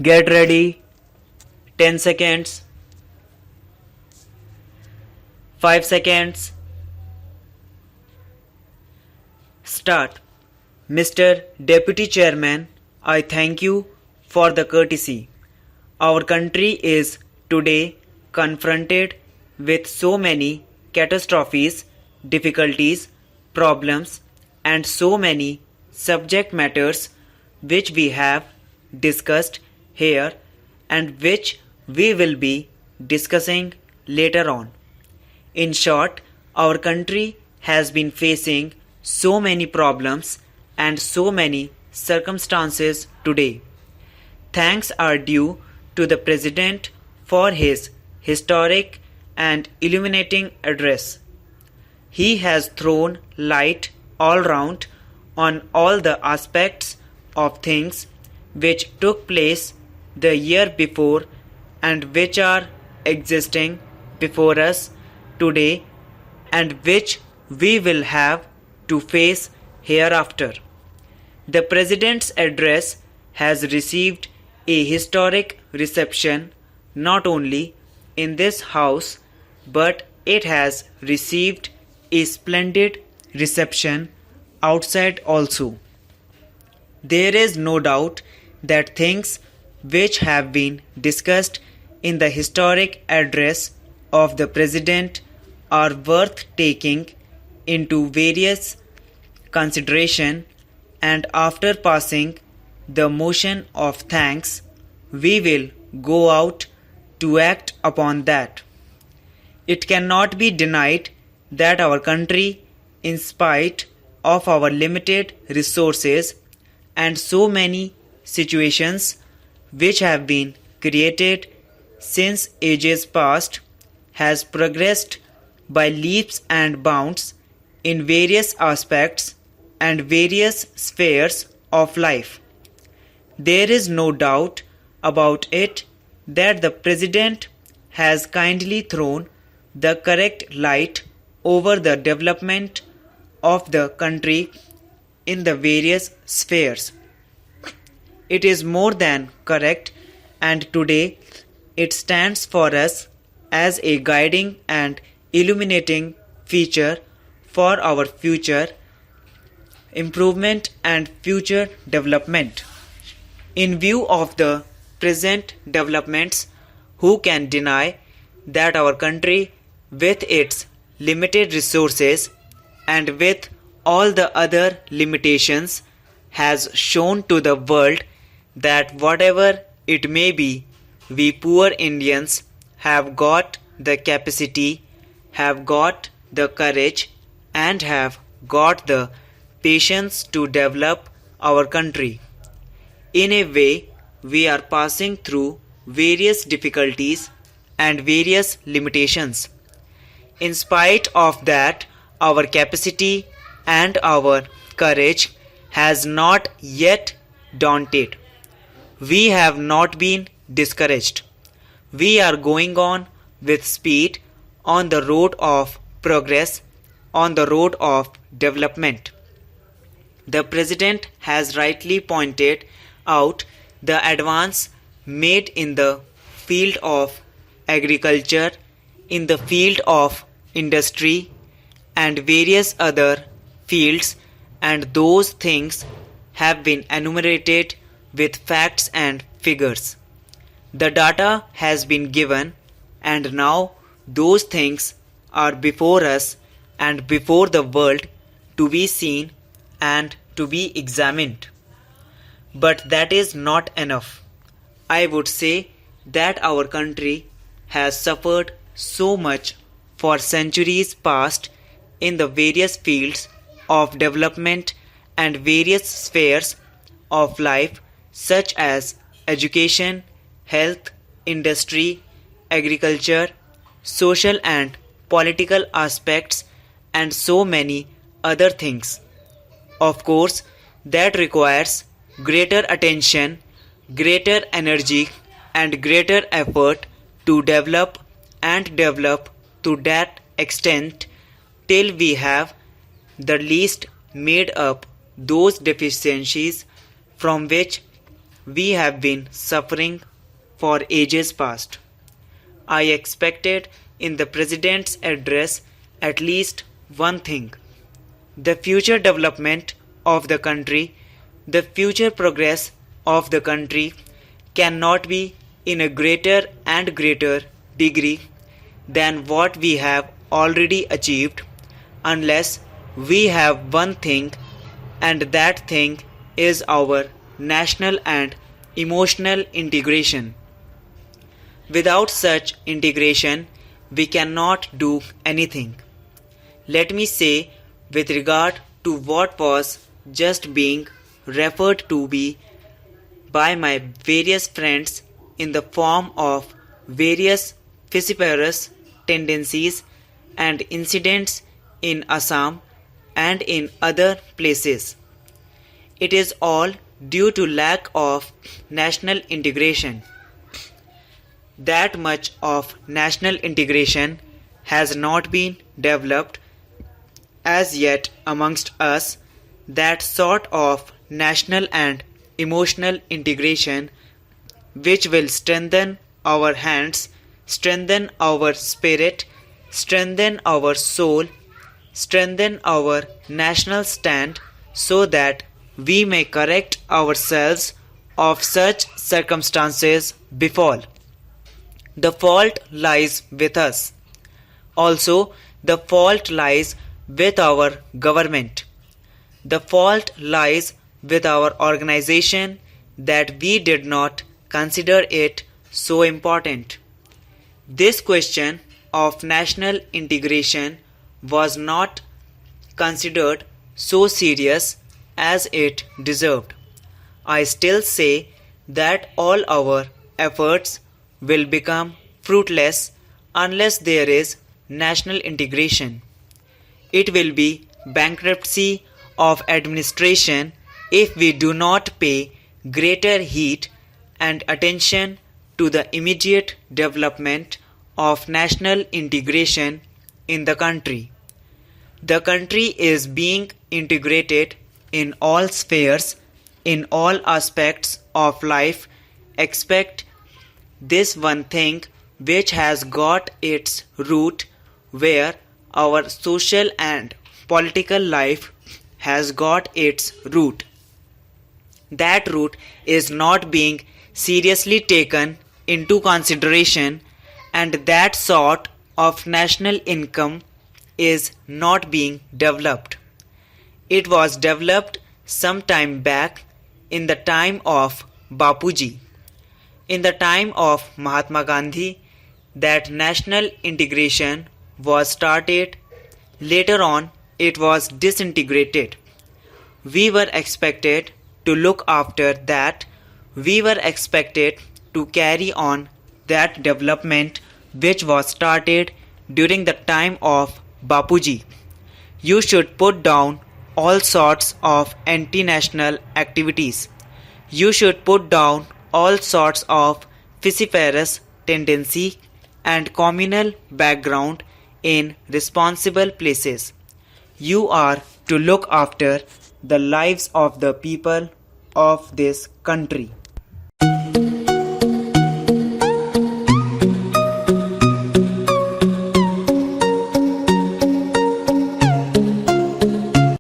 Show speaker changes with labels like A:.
A: Get ready. 10 seconds. 5 seconds. Start. Mr. Deputy Chairman, I thank you for the courtesy. Our country is today confronted with so many catastrophes, difficulties, problems, and so many subject matters which we have discussed here and which we will be discussing later on. In short, our country has been facing so many problems and so many circumstances today. Thanks are due to the President for his historic and illuminating address. He has thrown light all round on all the aspects of things which took place the year before and which are existing before us today and which we will have to face hereafter. The President's address has received a historic reception not only in this House but it has received a splendid reception outside also. There is no doubt that things which have been discussed in the historic address of the President are worth taking into various consideration, and after passing the motion of thanks, we will go out to act upon that. It cannot be denied that our country, in spite of our limited resources and so many situations which have been created since ages past, has progressed by leaps and bounds in various aspects and various spheres of life. There is no doubt about it that the President has kindly thrown the correct light over the development of the country in the various spheres. It is more than correct, and today it stands for us as a guiding and illuminating feature for our future improvement and future development. In view of the present developments, who can deny that our country, with its limited resources and with all the other limitations, has shown to the world that whatever it may be, we poor Indians have got the capacity, have got the courage, and have got the patience to develop our country. In a way, we are passing through various difficulties and various limitations. In spite of that, our capacity and our courage has not yet daunted. We have not been discouraged. We are going on with speed on the road of progress, on the road of development. The President has rightly pointed out the advance made in the field of agriculture, in the field of industry, and various other fields, and those things have been enumerated with facts and figures. The data has been given, and now those things are before us and before the world to be seen and to be examined. But that is not enough. I would say that our country has suffered so much for centuries past in the various fields of development and various spheres of life such as education, health, industry, agriculture, social and political aspects, and so many other things. Of course, that requires greater attention, greater energy, and greater effort to develop and develop to that extent till we have the least made up those deficiencies from which we have been suffering for ages past. I expected in the President's address at least one thing: the future development of the country, the future progress of the country cannot be in a greater and greater degree than what we have already achieved unless we have one thing, and that thing is our national and emotional integration. Without such integration, we cannot do anything. Let me say, with regard to what was just being referred to be by my various friends in the form of various vociferous tendencies and incidents in Assam and in other places. It is all due to lack of national integration. That much of national integration has not been developed as yet amongst us, that sort of national and emotional integration which will strengthen our hands, strengthen our spirit, strengthen our soul, strengthen our national stand, so that we may correct ourselves of such circumstances befall. The fault lies with us. Also, the fault lies with our government. The fault lies with our organization that we did not consider it so important. This question of national integration was not considered so serious as it deserved. I still say that all our efforts will become fruitless unless there is national integration. It will be bankruptcy of administration if we do not pay greater heed and attention to the immediate development of national integration in the country. The country is being integrated in all spheres, in all aspects of life, except this one thing which has got its root where our social and political life has got its root. That root is not being seriously taken into consideration, and that sort of national income is not being developed. It was developed some time back in the time of Bapuji. In the time of Mahatma Gandhi, that national integration was started. Later on, it was disintegrated. We were expected to look after that. We were expected to carry on that development which was started during the time of Bapuji. You should put down all sorts of anti-national activities. You should put down all sorts of vociferous tendency and communal background in responsible places. You are to look after the lives of the people of this country.